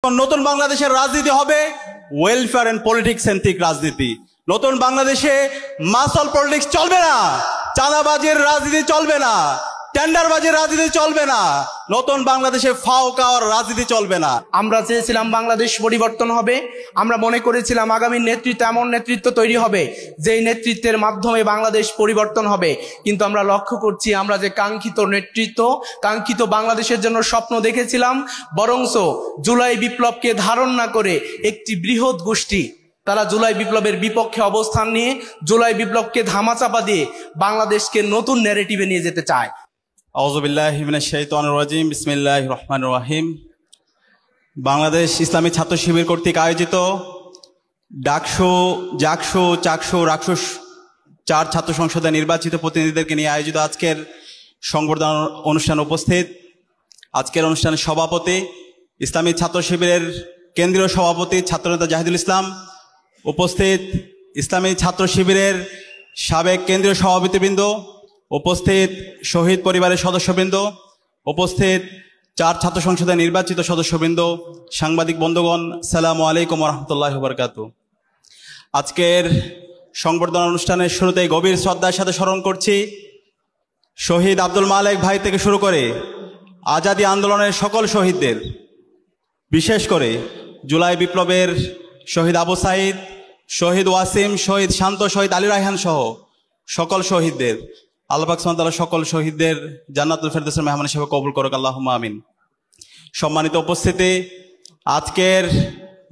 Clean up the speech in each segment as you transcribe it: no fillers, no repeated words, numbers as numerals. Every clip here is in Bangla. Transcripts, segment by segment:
নতুন বাংলাদেশের রাজনীতি হবে ওয়েলফেয়ার এন্ড পলিটিক্স সেন্ট্রিক রাজনীতি। নতুন বাংলাদেশে মাসল পলিটিক্স চলবে না, চাঁদাবাজির রাজনীতি চলবে না, টেন্ডারবাজির রাজনীতি চলবে না, নতুন বাংলাদেশে ফাওকাওয়ার রাজনীতি চলবে না। আমরা চেয়েছিলাম বাংলাদেশ পরিবর্তন হবে। আমরা মনে করেছিলাম আগামী নেতৃত্ব এমন নেতৃত্ব তৈরি হবে যেই নেতৃত্বের মাধ্যমে বাংলাদেশ পরিবর্তন হবে। কিন্তু আমরা লক্ষ্য করছি আমরা যে কাঙ্ক্ষিত নেতৃত্ব, কাঙ্ক্ষিত বাংলাদেশের জন্য স্বপ্ন দেখেছিলাম, বরঞ্চ জুলাই বিপ্লবকে ধারণ না করে একটি বৃহৎ গোষ্ঠী তারা জুলাই বিপ্লবের বিপক্ষে অবস্থান নিয়ে জুলাই বিপ্লবকে ধামাচাপা দিয়ে বাংলাদেশকে নতুন ন্যারেটিভে নিয়ে যেতে চায়। আউযু বিল্লাহি মিনাশ শাইতানির রাজিম, বিসমিল্লাহির রহমানির রহিম। বাংলাদেশ ইসলামী ছাত্র শিবির কর্তৃক আয়োজিত ডাকসু, জাকসু, চাকসু, রাকসুস 4 ছাত্র সংসদে নির্বাচিত প্রতিনিধিদেরকে নিয়ে আয়োজিত আজকের সংবর্ধনা অনুষ্ঠানে উপস্থিত আজকের অনুষ্ঠানের সভাপতি, ইসলামী ছাত্র শিবিরের কেন্দ্রীয় সভাপতি ছাত্রনেতা জাহিদুল ইসলাম, উপস্থিত ইসলামী ছাত্র শিবিরের সাবেক কেন্দ্রীয় সভাপতিবৃন্দ, উপস্থিত শহীদ পরিবারের সদস্যবৃন্দ, উপস্থিত 4 ছাত্র সংসদে নির্বাচিত সদস্যবৃন্দ, সাংবাদিক বন্ধুগণ, আসসালামু আলাইকুম ওয়া রাহমাতুল্লাহি ওয়া বারাকাতুহু। আজকের সংবর্ধনা অনুষ্ঠানের শুরুতেই গভীর শ্রদ্ধার সাথে স্মরণ করছি শহীদ আব্দুল মালেক ভাই থেকে শুরু করে আজাদী আন্দোলনের সকল শহীদদের, বিশেষ করে জুলাই বিপ্লবের শহীদ আবু সাইদ, শহীদ ওয়াসিম, শহীদ শান্ত, শহীদ আলী রায়হান সহ সকল শহীদদের। আল্লাহ পাক সুবহানাহু ওয়া তাআলা সকল শহীদদের জান্নাতুল ফেরদৌসের মেহমান হিসেবে কবুল করুক, আল্লাহুম্মা আমিন। সম্মানিত উপস্থিতি, আজকের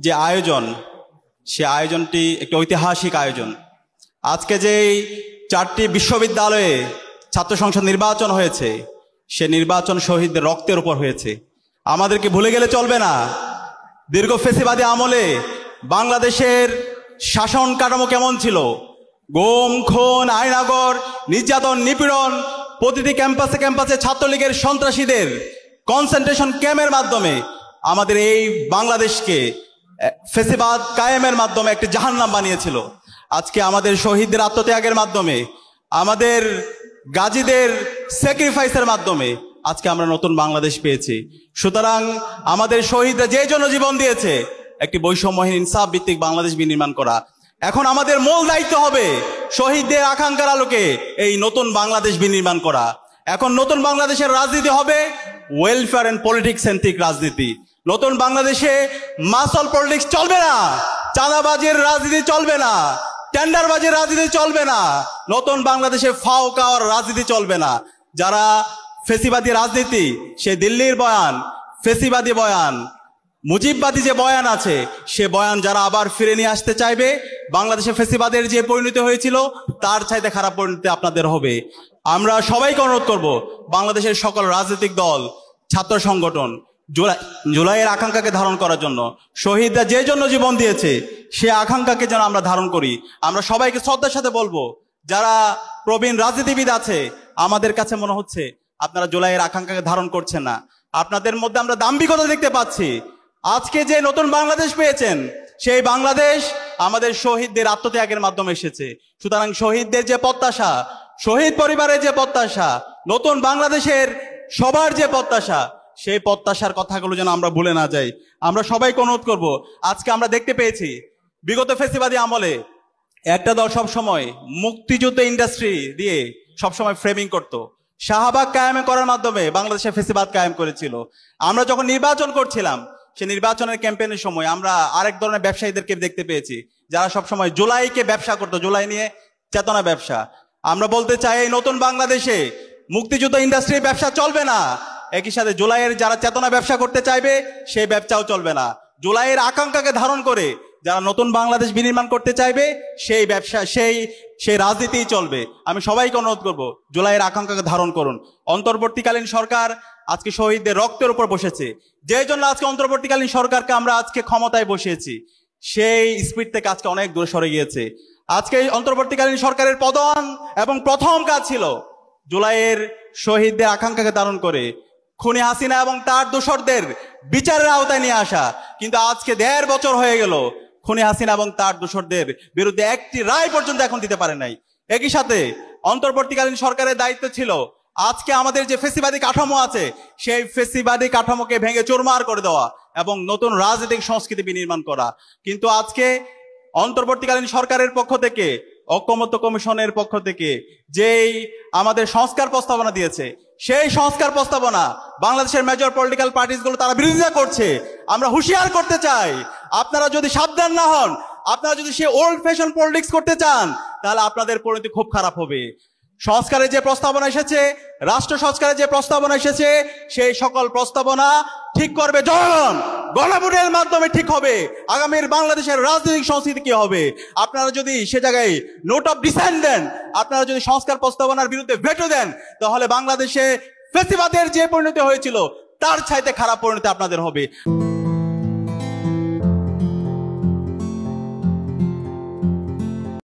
যে আয়োজন, সে আয়োজনটি একটি ঐতিহাসিক আয়োজন। আজকে যেই 4টি বিশ্ববিদ্যালয়ে ছাত্র সংসদ নির্বাচন হয়েছে, সে নির্বাচন শহীদদের রক্তের উপর হয়েছে। আমাদেরকে ভুলে গেলে চলবে না, দীর্ঘ ফেসিবাদী আমলে বাংলাদেশের শাসন কাঠামো কেমন ছিল। গুম, খুন, আয়নাগর, নির্যাতন, নিপীড়ন, প্রতিটি ক্যাম্পাসে ক্যাম্পাসে ছাত্রলীগের সন্ত্রাসীদের কনসেন্ট্রেশন ক্যাম্পের মাধ্যমে আমাদের এই বাংলাদেশকে ফেসিবাদ কায়েমের মাধ্যমে একটি জাহান্নাম বানিয়েছিল। আজকে আমাদের শহীদদের আত্মত্যাগের মাধ্যমে, আমাদের গাজীদের স্যাক্রিফাইসের মাধ্যমে আজকে আমরা নতুন বাংলাদেশ পেয়েছি। সুতরাং আমাদের শহীদরা যে জন্য জীবন দিয়েছে, একটি বৈষম্যহীন ইনসাফ ভিত্তিক বাংলাদেশ বিনির্মাণ করা। এখন আমাদের মূল দায়িত্ব হবে শহীদদের আকাঙ্ক্ষার আলোকে এই নতুন বাংলাদেশ বিনির্মাণ করা। এখন নতুন বাংলাদেশের রাজনীতি হবে ওয়েলফেয়ার এন্ড পলিটিক্স সেন্ট্রিক রাজনীতি। নতুন বাংলাদেশে মাসল পলিটিক্স চলবে না, চাঁদাবাজির রাজনীতি চলবে না, টেন্ডারবাজির রাজনীতি চলবে না, নতুন বাংলাদেশে ফাওকাওয়ার রাজনীতি চলবে না। যারা ফেসিবাদী রাজনীতি, সে দিল্লির বয়ান, ফেসিবাদী বয়ান, মুজিববাদী যে বয়ান আছে, সে বয়ান যারা আবার ফিরে নিয়ে আসতে চাইবে, বাংলাদেশে ফেসিবাদের যে পরিণতি হয়েছিল তার চাইতে খারাপ পরিণতি আপনাদের হবে। আমরা সবাইকে অনুরোধ করব, বাংলাদেশের সকল রাজনৈতিক দল, ছাত্র সংগঠন জুলাইয়ের আকাঙ্ক্ষাকে ধারণ করার জন্য, শহীদরা যে জন্য জীবন দিয়েছে সে আকাঙ্ক্ষাকে যেন আমরা ধারণ করি। আমরা সবাইকে শ্রদ্ধার সাথে বলবো, যারা প্রবীণ রাজনীতিবিদ আছে, আমাদের কাছে মনে হচ্ছে আপনারা জুলাইয়ের আকাঙ্ক্ষাকে ধারণ করছেন না। আপনাদের মধ্যে আমরা দাম্ভিকতা দেখতে পাচ্ছি। আজকে যে নতুন বাংলাদেশ পেয়েছেন, সেই বাংলাদেশ আমাদের শহীদদের আত্মত্যাগের মাধ্যমে এসেছে। সুতরাং শহীদদের যে প্রত্যাশা, শহীদ পরিবারের যে প্রত্যাশা, নতুন বাংলাদেশের সবার যে প্রত্যাশা, সেই প্রত্যাশার কথাগুলো যেন আমরা ভুলে না যাই। আমরা সবাইকে অনুরোধ করব, আজকে আমরা দেখতে পেয়েছি বিগত ফেসিবাদী আমলে একটা দল সবসময় মুক্তিযুদ্ধ ইন্ডাস্ট্রি দিয়ে সবসময় ফ্রেমিং করত, শাহবাগ কায়েম করার মাধ্যমে বাংলাদেশে ফেসিবাদ কায়েম করেছিল। আমরা যখন নির্বাচন করছিলাম, সে নির্বাচনের ক্যাম্পেইনের সময় আমরা আরেক ধরনের ব্যবসায়ীদেরকে দেখতে পেয়েছি, যারা সবসময় জুলাইকে ব্যবসা করতো, জুলাই নিয়ে চেতনা ব্যবসা। আমরা বলতে চাই, এই নতুন বাংলাদেশে মুক্তিযুদ্ধ ইন্ডাস্ট্রির ব্যবসা চলবে না, একই সাথে জুলাইয়ের যারা চেতনা ব্যবসা করতে চাইবে সেই ব্যবসাও চলবে না। জুলাইয়ের আকাঙ্ক্ষাকে ধারণ করে যারা নতুন বাংলাদেশ বিনির্মাণ করতে চাইবে, সেই ব্যবসা, সেই রাজনীতিই চলবে। আমি সবাইকে অনুরোধ করব, জুলাইয়ের আকাঙ্ক্ষাকে ধারণ করুন। অন্তর্বর্তীকালীন সরকার আজকে শহীদদের রক্তের উপর বসেছে, যে জন্য আজকে অন্তর্বর্তীকালীন সরকারকে আমরা আজকে ক্ষমতায় বসিয়েছি, সেই স্পিড থেকে আজকে অনেক দূরে সরে গিয়েছে। আজকে অন্তর্বর্তীকালীন সরকারের প্রধান এবং প্রথম কাজ ছিল জুলাইয়ের শহীদদের আকাঙ্ক্ষাকে ধারণ করে খুনি হাসিনা এবং তার দোসরদের বিচারের আওতায় নিয়ে আসা। কিন্তু আজকে 1.5 বছর হয়ে গেল, খুনি হাসিনা এবং তার দোসরদের বিরুদ্ধে একটি রায় পর্যন্ত এখন দিতে পারে নাই। একই সাথে অন্তর্বর্তীকালীন সরকারের দায়িত্ব ছিল আজকে আমাদের যে ফেসিবাদী কাঠামো আছে, সেই ফেসিবাদী কাঠামোকে ভেঙে চুরমার করে দেওয়া এবং নতুন রাজনৈতিক সংস্কৃতি বিনির্মাণ করা। কিন্তু আজকে অন্তর্বর্তীকালীন সরকারের পক্ষ থেকে, ঐকমত্য কমিশনের পক্ষ থেকে যেই আমাদের সংস্কার প্রস্তাবনা দিয়েছে, সেই সংস্কার প্রস্তাবনা বাংলাদেশের মেজর পলিটিক্যাল পার্টিসগুলো তারা বিরোধিতা করছে। আমরা হুঁশিয়ার করতে চাই, আপনারা যদি সাবধান না হন, আপনারা যদি সে ওল্ড ফ্যাশন পলিটিক্স করতে চান, তাহলে আপনাদের পরিণতি খুব খারাপ হবে। সংস্কারের যে প্রস্তাবনা এসেছে, রাষ্ট্র সংস্কারের যে প্রস্তাবনা এসেছে, সেই সকল প্রস্তাবনা ঠিক করবে জনগণ, গণভোটের মাধ্যমে ঠিক হবে। আগামীর বাংলাদেশের রাজনৈতিক সংস্কৃতি কি হবে, আপনারা যদি সে জায়গায় নোট অফ ডিসেন্ট দেন, আপনারা যদি সংস্কার প্রস্তাবনার বিরুদ্ধে ভেটো দেন, তাহলে বাংলাদেশে ফ্যাসিবাদের যে পরিণতি হয়েছিল তার চাইতে খারাপ পরিণতি আপনাদের হবে।